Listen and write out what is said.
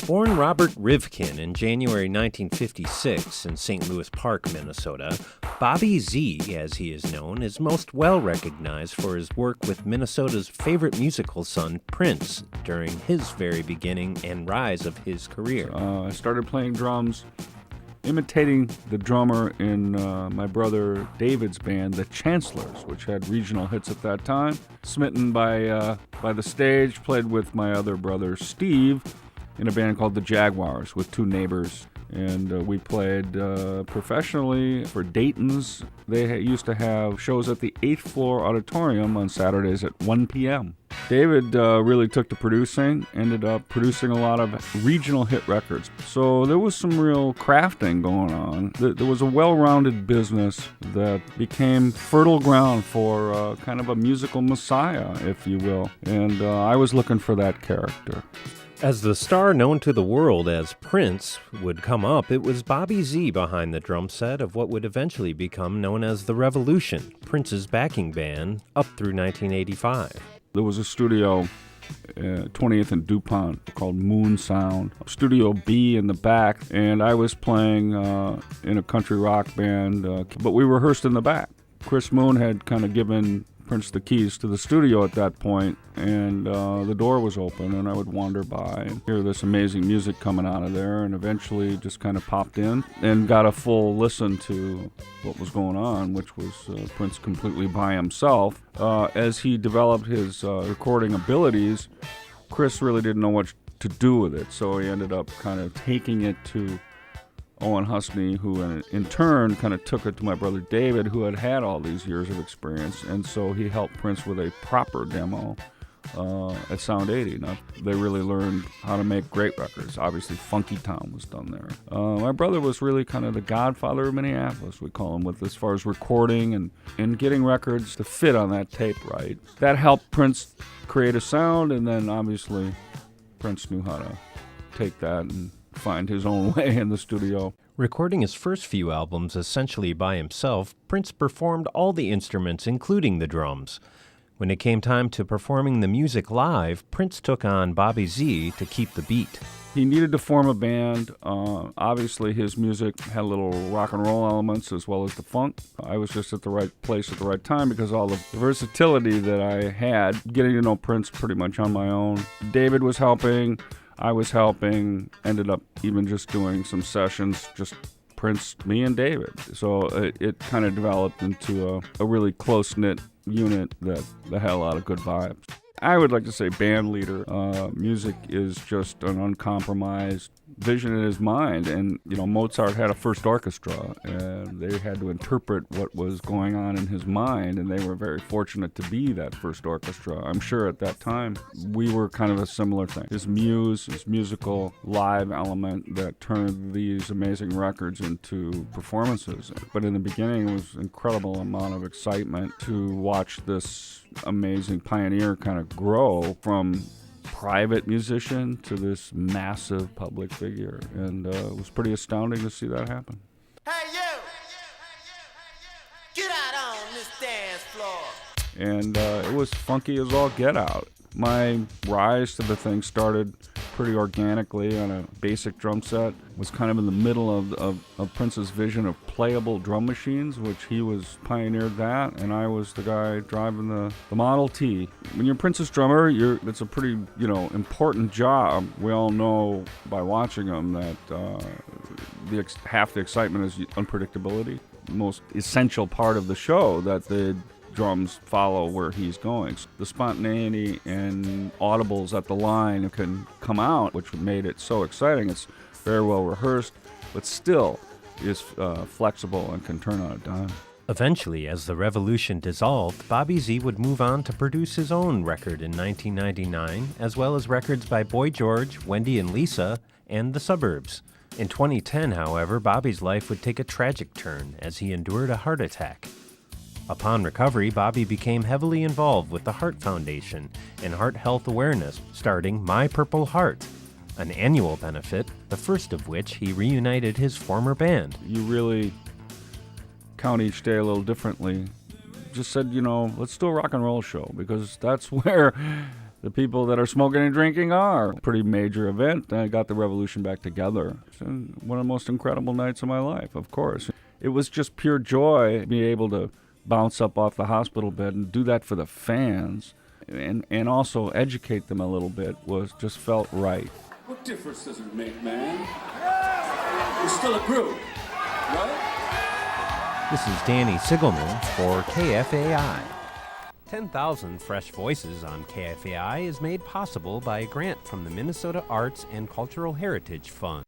Born Robert Rivkin in January 1956 in St. Louis Park, Minnesota, Bobby Z, as he is known, is most well recognized for his work with Minnesota's favorite musical son, Prince, during his very beginning and rise of his career. I started playing drums, imitating the drummer in my brother David's band, The Chancellors, which had regional hits at that time. Smitten by the stage, played with my other brother Steve in a band called The Jaguars with two neighbors. And we played professionally for Dayton's. They used to have shows at the 8th floor auditorium on Saturdays at 1 p.m. David really took to producing, ended up producing a lot of regional hit records. So there was some real crafting going on. There was a well-rounded business that became fertile ground for kind of a musical messiah, if you will. And I was looking for that character. As the star known to the world as Prince would come up, it was Bobby Z behind the drum set of what would eventually become known as The Revolution, Prince's backing band, up through 1985. There was a studio, 20th and DuPont, called Moon Sound. Studio B in the back, and I was playing in a country rock band, but we rehearsed in the back. Chris Moon had kind of given Prince the keys to the studio at that point, and the door was open, and I would wander by and hear this amazing music coming out of there, and eventually just kind of popped in and got a full listen to what was going on, which was Prince completely by himself. As he developed his recording abilities, Chris really didn't know what to do with it, so he ended up kind of taking it to Owen Husney, who in turn kind of took it to my brother David, who had all these years of experience, and so he helped Prince with a proper demo at Sound 80. Now, they really learned how to make great records. Obviously, Funky Town was done there. My brother was really kind of the godfather of Minneapolis, we call him, with as far as recording and getting records to fit on that tape right. That helped Prince create a sound, and then obviously Prince knew how to take that and find his own way in the studio. Recording his first few albums essentially by himself, Prince performed all the instruments, including the drums. When it came time to performing the music live, Prince took on Bobby Z to keep the beat. He needed to form a band. Obviously, his music had little rock and roll elements as well as the funk. I was just at the right place at the right time because all the versatility that I had, getting to know Prince pretty much on my own. David was helping. I was helping, ended up even just doing some sessions, just Prince, me, and David. So it kind of developed into a really close-knit unit that had a lot of good vibes. I would like to say band leader. Music is just an uncompromised vision in his mind, and Mozart had a first orchestra, and they had to interpret what was going on in his mind, and they were very fortunate to be that first orchestra. I'm sure at that time we were kind of a similar thing. His muse, his musical live element that turned these amazing records into performances. But in the beginning it was an incredible amount of excitement to watch this amazing pioneer kind of grow from private musician to this massive public figure, and it was pretty astounding to see that happen. Hey you! Get out on this dance floor! And it was funky as all get out. My rise to the thing started pretty organically on a basic drum set. Was kind of in the middle of Prince's vision of playable drum machines, which he was pioneered that, and I was the guy driving the Model T. When you're Prince's drummer, it's a pretty important job. We all know by watching him that half the excitement is unpredictability. The most essential part of the show that the drums follow where he's going. The spontaneity and audibles at the line can come out, which made it so exciting. It's very well rehearsed, but still is flexible and can turn on a dime. Eventually, as the Revolution dissolved, Bobby Z would move on to produce his own record in 1999, as well as records by Boy George, Wendy and Lisa, and The Suburbs. In 2010, however, Bobby's life would take a tragic turn as he endured a heart attack. Upon recovery, Bobby became heavily involved with the Heart Foundation and heart health awareness, starting My Purple Heart, an annual benefit, the first of which he reunited his former band. You really count each day a little differently. Just said, let's do a rock and roll show, because that's where the people that are smoking and drinking are. A pretty major event. I got the Revolution back together. It's one of the most incredible nights of my life, of course. It was just pure joy to be able to bounce up off the hospital bed and do that for the fans and also educate them a little bit was just felt right. What difference does it make, man? We're still a group, right? This is Danny Sigelman for KFAI. 10,000 Fresh Voices on KFAI is made possible by a grant from the Minnesota Arts and Cultural Heritage Fund.